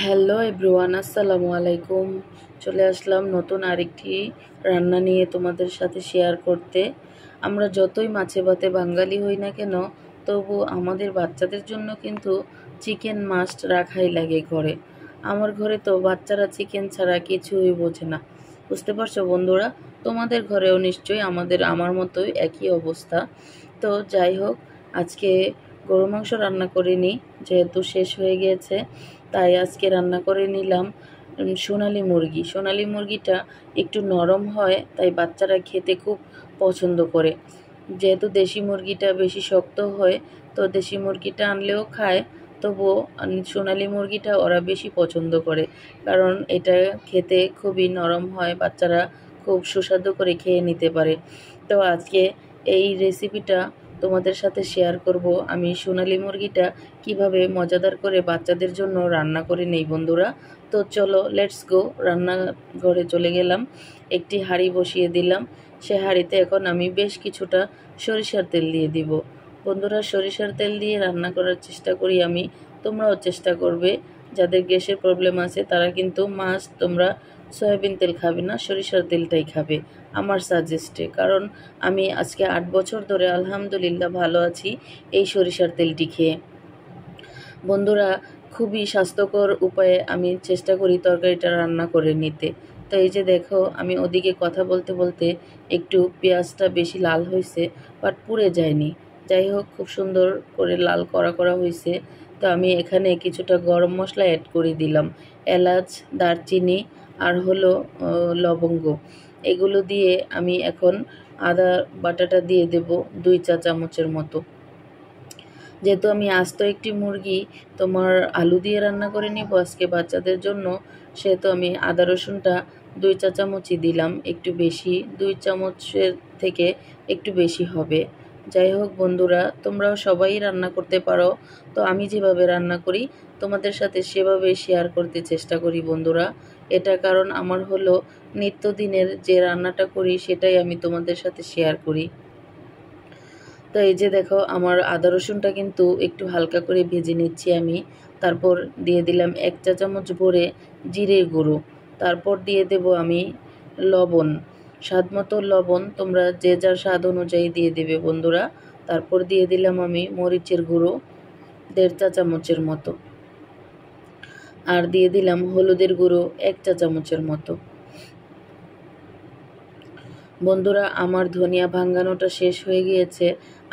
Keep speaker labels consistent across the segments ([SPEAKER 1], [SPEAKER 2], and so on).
[SPEAKER 1] Hello everyone, আসসালামু আলাইকুম। চলে আসলাম নতুন আরেকটি রান্না নিয়ে তোমাদের সাথে শেয়ার করতে। আমরা যতই মাছে ভাতে বাঙালি হই না কেন, তবু আমাদের বাচ্চাদের জন্য কিন্তু চিকেন মাস্ট রাখাই লাগে ঘরে। আমার ঘরে তো বাচ্চারা চিকেন ছাড়া কিছুই বোঝে না। বুঝতে পারছো বন্ধুরা? তোমাদের ঘরেও নিশ্চয়ই আমার মতোই একই অবস্থা। তো যাই হোক, আজকে গরু মাংস রান্না করিনি, যেহেতু শেষ হয়ে গিয়েছে, তাই আজকে রান্না করে নিলাম সোনালি মুরগি। সোনালি মুরগিটা একটু নরম হয়, তাই বাচ্চারা খেতে খুব পছন্দ করে। যেহেতু দেশি মুরগিটা বেশি শক্ত হয়, তো দেশি মুরগিটা আনলেও খায়, তবুও সোনালি মুরগিটা ওরা বেশি পছন্দ করে, কারণ এটা খেতে খুবই নরম হয়, বাচ্চারা খুব সুস্বাদু করে খেয়ে নিতে পারে। তো আজকে এই রেসিপিটা তোমাদের সাথে শেয়ার করব, আমি সোনালি মুরগিটা কিভাবে মজাদার করে বাচ্চাদের জন্য রান্না করে নেই বন্ধুরা। তো চলো, লেটস গো। রান্নাঘরে চলে গেলাম, একটি হাঁড়ি বসিয়ে দিলাম। সে হাঁড়িতে এখন আমি বেশ কিছুটা সরিষার তেল দিয়ে দিব। বন্ধুরা, সরিষার তেল দিয়ে রান্না করার চেষ্টা করি আমি, তোমরাও চেষ্টা করবে। যাদের গ্যাসের প্রবলেম আছে তারা কিন্তু তোমরা সয়াবিন তেল খাবে না, সরিষার তেলটাই খাবে আমার সাজেস্টে। কারণ আমি আজকে 8 বছর ধরে আলহামদুলিল্লাহ ভালো আছি এই সরিষার তেলটি খেয়ে। বন্ধুরা, খুবই স্বাস্থ্যকর উপায়ে আমি চেষ্টা করি তরকারিটা রান্না করে নিতে। তো এই যে দেখো, আমি ওদিকে কথা বলতে বলতে একটু পেঁয়াজটা বেশি লাল হয়েছে, বাট পুড়ে যায়নি। যাই হোক, খুব সুন্দর করে লাল করা হয়েছে। তো আমি এখানে কিছুটা গরম মশলা অ্যাড করে দিলাম, এলাচ, দারচিনি আর হলো লবঙ্গ। এগুলো দিয়ে আমি এখন আদা বাটাটা দিয়ে দেব 2 চা চামচের মতো। যেহেতু আমি আস্ত একটি মুরগি তোমার আলু দিয়ে রান্না করে নিব আজকে বাচ্চাদের জন্য, সেহেতু আমি আদা রসুনটা 2 চা চামচই দিলাম, একটু বেশি, 2 চামচের থেকে একটু বেশি হবে। যাই হোক বন্ধুরা, তোমরাও সবাই রান্না করতে পারো। তো আমি যেভাবে রান্না করি তোমাদের সাথে সেভাবে শেয়ার করতে চেষ্টা করি বন্ধুরা। এটা কারণ আমার হলো নিত্যদিনের যে রান্নাটা করি সেটাই আমি তোমাদের সাথে শেয়ার করি। তো এই যে দেখো, আমার আদা রসুনটা কিন্তু একটু হালকা করে ভেজে নিচ্ছি আমি। তারপর দিয়ে দিলাম 1 চা চামচ ভরে জিরের গুঁড়ো। তারপর দিয়ে দেব আমি লবণ, স্বাদ মতো লবণ, তোমরা যে যার স্বাদ অনুযায়ী দিয়ে দেবে বন্ধুরা। তারপর দিয়ে দিলাম আমি মরিচের গুঁড়ো 1.5 চা চামচের মতো, আর দিয়ে দিলাম হলুদের গুঁড়ো 1 চা চামচের মতো। বন্ধুরা, আমার ধনিয়া ভাঙানোটা শেষ হয়ে গিয়েছে,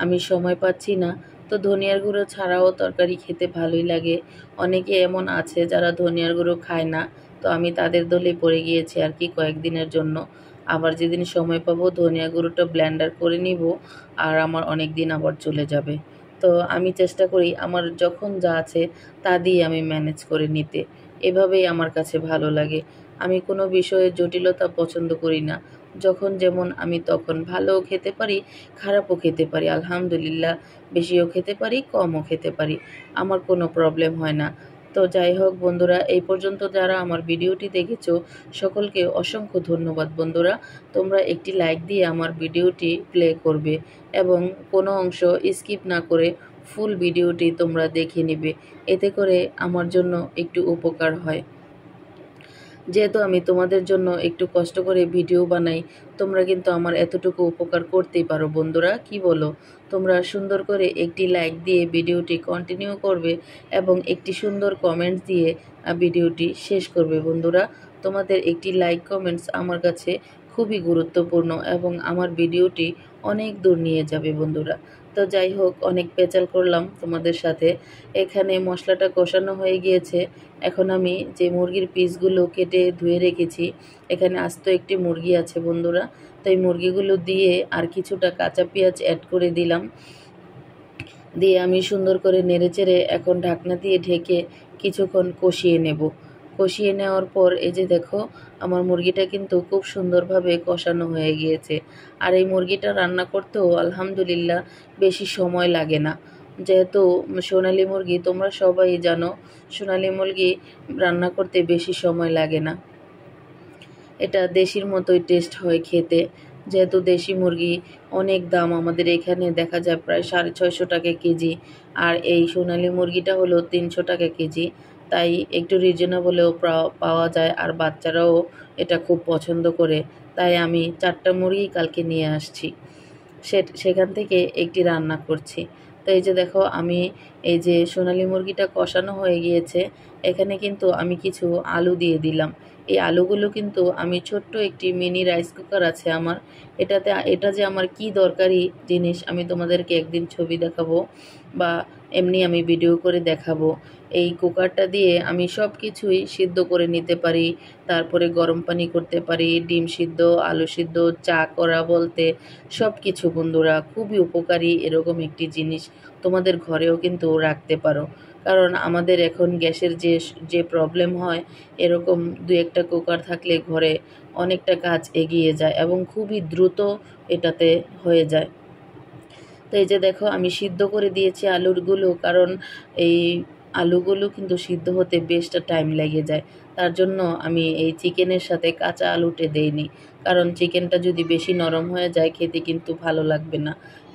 [SPEAKER 1] আমি সময় পাচ্ছি না। তো ধনিয়ার গুঁড়ো ছাড়াও তরকারি খেতে ভালোই লাগে। অনেকে এমন আছে যারা ধনিয়ার গুঁড়ো খায় না, তো আমি তাদের দলে পড়ে গিয়েছি আর কি কয়েকদিনের জন্য। আবার যেদিন সময় পাবো ধনিয়া গুঁড়োটা ব্লেন্ডার করে নিব, আর আমার অনেক দিন আবার চলে যাবে। তো আমি চেষ্টা করি আমার যখন যা আছে তা দিয়ে আমি ম্যানেজ করে নিতে। এভাবেই আমার কাছে ভালো লাগে। আমি কোনো বিষয়ে জটিলতা পছন্দ করি না। যখন যেমন আমি তখন ভালোও খেতে পারি, খারাপও খেতে পারি, আলহামদুলিল্লাহ। বেশিও খেতে পারি, কমও খেতে পারি, আমার কোনো প্রবলেম হয় না। তো যাই হোক বন্ধুরা, এই পর্যন্ত যারা আমার ভিডিওটি দেখেছো সকলকে অসংখ্য ধন্যবাদ বন্ধুরা। তোমরা একটি লাইক দিয়ে আমার ভিডিওটি প্লে করবে এবং কোনো অংশ স্কিপ না করে ফুল ভিডিওটি তোমরা দেখে নেবে, এতে করে আমার জন্য একটু উপকার হয়। যেহেতু আমি তোমাদের জন্য একটু কষ্ট করে ভিডিও বানাই, তোমরা কিন্তু আমার এতটুকু উপকার করতেই পারো বন্ধুরা, কি বলো? তোমরা সুন্দর করে একটি লাইক দিয়ে ভিডিওটি কন্টিনিউ করবে এবং একটি সুন্দর কমেন্টস দিয়ে ভিডিওটি শেষ করবে বন্ধুরা। তোমাদের একটি লাইক কমেন্টস আমার কাছে খুবই গুরুত্বপূর্ণ এবং আমার ভিডিওটি অনেক দূর নিয়ে যাবে বন্ধুরা। তো যাই হোক, অনেক পেঁচাল করলাম তোমাদের সাথে। এখানে মশলাটা কষানো হয়ে গিয়েছে। এখন আমি যে মুরগির পিসগুলো কেটে ধুয়ে রেখেছি, এখানে আস্ত একটি মুরগি আছে বন্ধুরা, তো এই মুরগিগুলো দিয়ে আর কিছুটা কাঁচা পেঁয়াজ অ্যাড করে দিলাম। দিয়ে আমি সুন্দর করে নেড়েচেড়ে এখন ঢাকনা দিয়ে ঢেকে কিছুক্ষণ কষিয়ে নেব। কষিয়ে নেওয়ার পর এই যে দেখো, আমার মুরগিটা কিন্তু খুব সুন্দরভাবে কষানো হয়ে গিয়েছে। আর এই মুরগিটা রান্না করতেও আলহামদুলিল্লাহ বেশি সময় লাগে না। যেহেতু সোনালি মুরগি, তোমরা সবাই জানো সোনালি মুরগি রান্না করতে বেশি সময় লাগে না। এটা দেশির মতোই টেস্ট হয় খেতে। যেহেতু দেশি মুরগি অনেক দাম, আমাদের এখানে দেখা যায় প্রায় 650 টাকা কেজি, আর এই সোনালি মুরগিটা হলো 300 টাকা কেজি। তাই একটু রিজনেবলেও পাওয়া যায়, আর বাচ্চারাও এটা খুব পছন্দ করে। তাই আমি 4টা মুরগি কালকে নিয়ে আসছি, সেখান থেকে একটি রান্না করছি। তো এই যে দেখো, আমি এই যে সোনালী মুরগিটা কষানো হয়ে গিয়েছে, এখানে কিন্তু আমি কিছু আলু দিয়ে দিলাম। এই আলুগুলো কিন্তু আমি ছোট্ট একটি মিনি রাইস কুকার আছে আমার, এটা যে আমার কি দরকারি জিনিস আমি তোমাদেরকে একদিন ছবি দেখাবো বা এমনি আমি ভিডিও করে দেখাবো। এই কুকারটা দিয়ে আমি সব কিছুই সিদ্ধ করে নিতে পারি, তারপরে গরম পানি করতে পারি, ডিম সিদ্ধ, আলু সিদ্ধ, চা করা বলতে সব কিছু। বন্ধুরা, খুবই উপকারী এরকম একটি জিনিস তোমাদের ঘরেও কিন্তু রাখতে পারো। কারণ আমাদের এখন গ্যাসের যে প্রবলেম হয়, এরকম দু একটা কুকার থাকলে ঘরে অনেকটা কাজ এগিয়ে যায় এবং খুবই দ্রুত এটাতে হয়ে যায়। তো এই যে দেখো, আমি সিদ্ধ করে দিয়েছি আলুগুলো, কারণ এই আলুগুলো কিন্তু সিদ্ধ হতে বেশটা টাইম লেগে যায়। তার জন্য আমি এই চিকেনের সাথে কাঁচা আলুটা দেইনি, কারণ চিকেনটা যদি বেশি নরম হয়ে যায় খেতে কিন্তু ভালো লাগবে না।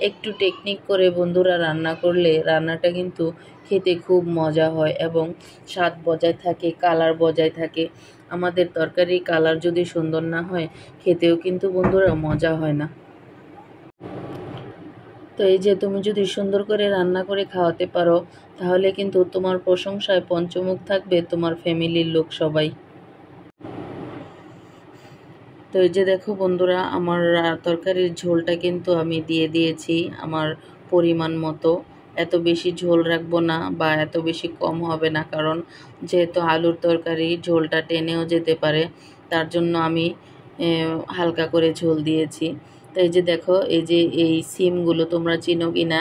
[SPEAKER 1] একটু টেকনিক করে বন্ধুরা রান্না করলে রান্নাটা কিন্তু খেতে খুব মজা হয় এবং স্বাদ বজায় থাকে, কালার বজায় থাকে। আমাদের তরকারির কালার যদি সুন্দর না হয়, খেতেও কিন্তু বন্ধুরা মজা হয় না। তো এই যে তুমি যদি সুন্দর করে রান্না করে খাওয়াতে পারো, তাহলে কিন্তু তোমার প্রশংসায় পঞ্চমুখ থাকবে তোমার ফ্যামিলির লোক সবাই। তো এই যে দেখো বন্ধুরা, আমার তরকারির ঝোলটা কিন্তু আমি দিয়ে দিয়েছি আমার পরিমাণ মতো। এত বেশি ঝোল রাখবো না বা এত বেশি কম হবে না, কারণ যেহেতু আলুর তরকারি ঝোলটা টেনেও যেতে পারে, তার জন্য আমি হালকা করে ঝোল দিয়েছি। তো এই যে দেখো, এই যে এই সিমগুলো তোমরা চিনো কি না,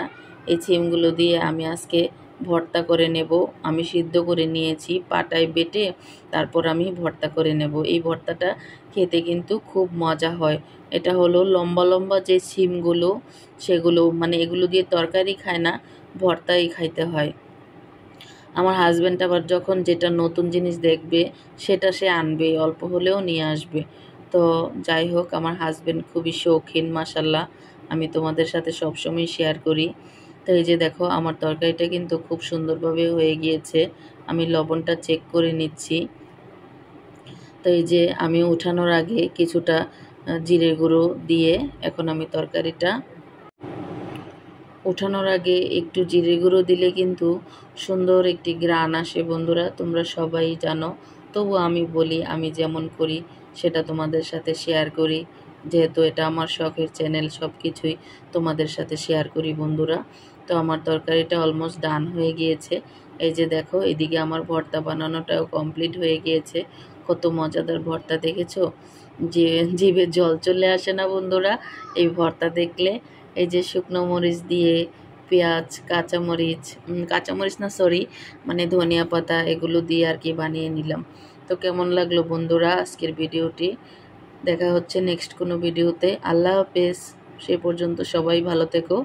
[SPEAKER 1] এই সিমগুলো দিয়ে আমি আজকে ভর্তা করে নেব। আমি সিদ্ধ করে নিয়েছি, পাটায় বেটে তারপর আমি ভর্তা করে নেব। এই ভর্তাটা খেতে কিন্তু খুব মজা হয়। এটা হলো লম্বা লম্বা যে সিমগুলো, সেগুলো মানে এগুলো দিয়ে তরকারি খায় না, ভর্তাই খাইতে হয়। আমার হাজব্যান্ড আবার যখন যেটা নতুন জিনিস দেখবে সেটা সে আনবে, অল্প হলেও নিয়ে আসবে। তো যাই হোক, আমার হাজব্যান্ড খুবই শৌখিন মাশাল্লাহ, আমি তোমাদের সাথে সবসময় শেয়ার করি। তো এই যে দেখো, আমার তরকারিটা কিন্তু খুব সুন্দরভাবে হয়ে গিয়েছে। আমি লবণটা চেক করে নিচ্ছি। তো এই যে আমি উঠানোর আগে কিছুটা জিরে গুঁড়ো দিয়ে এখন আমি তরকারিটা উঠানোর আগে একটু জিরে গুঁড়ো দিলে কিন্তু সুন্দর একটি ঘ্রাণ আসে। বন্ধুরা, তোমরা সবাই জানো, তবু আমি বলি, আমি যেমন করি সেটা তোমাদের সাথে শেয়ার করি, যেহেতু এটা আমার শখের চ্যানেল, সব কিছুই তোমাদের সাথে শেয়ার করি বন্ধুরা। তো আমার তরকারিটা অলমোস্ট ডান হয়ে গিয়েছে। এই যে দেখো, এদিকে আমার ভর্তা বানানোটাও কমপ্লিট হয়ে গিয়েছে। কত মজাদার ভর্তা দেখেছো, যে জিভে জল চলে আসে না বন্ধুরা এই ভর্তা দেখলে। এই যে শুকনো মরিচ দিয়ে পেঁয়াজ, কাঁচামরিচ না সরি, মানে ধনিয়া পাতা, এগুলো দিয়ে আর কি বানিয়ে নিলাম। তো কেমন লাগলো বন্ধুরা আজকের ভিডিওটি? দেখা হচ্ছে নেক্সট কোনো ভিডিওতে। আল্লাহ হাফেজ। সে পর্যন্ত সবাই ভালো থেকো।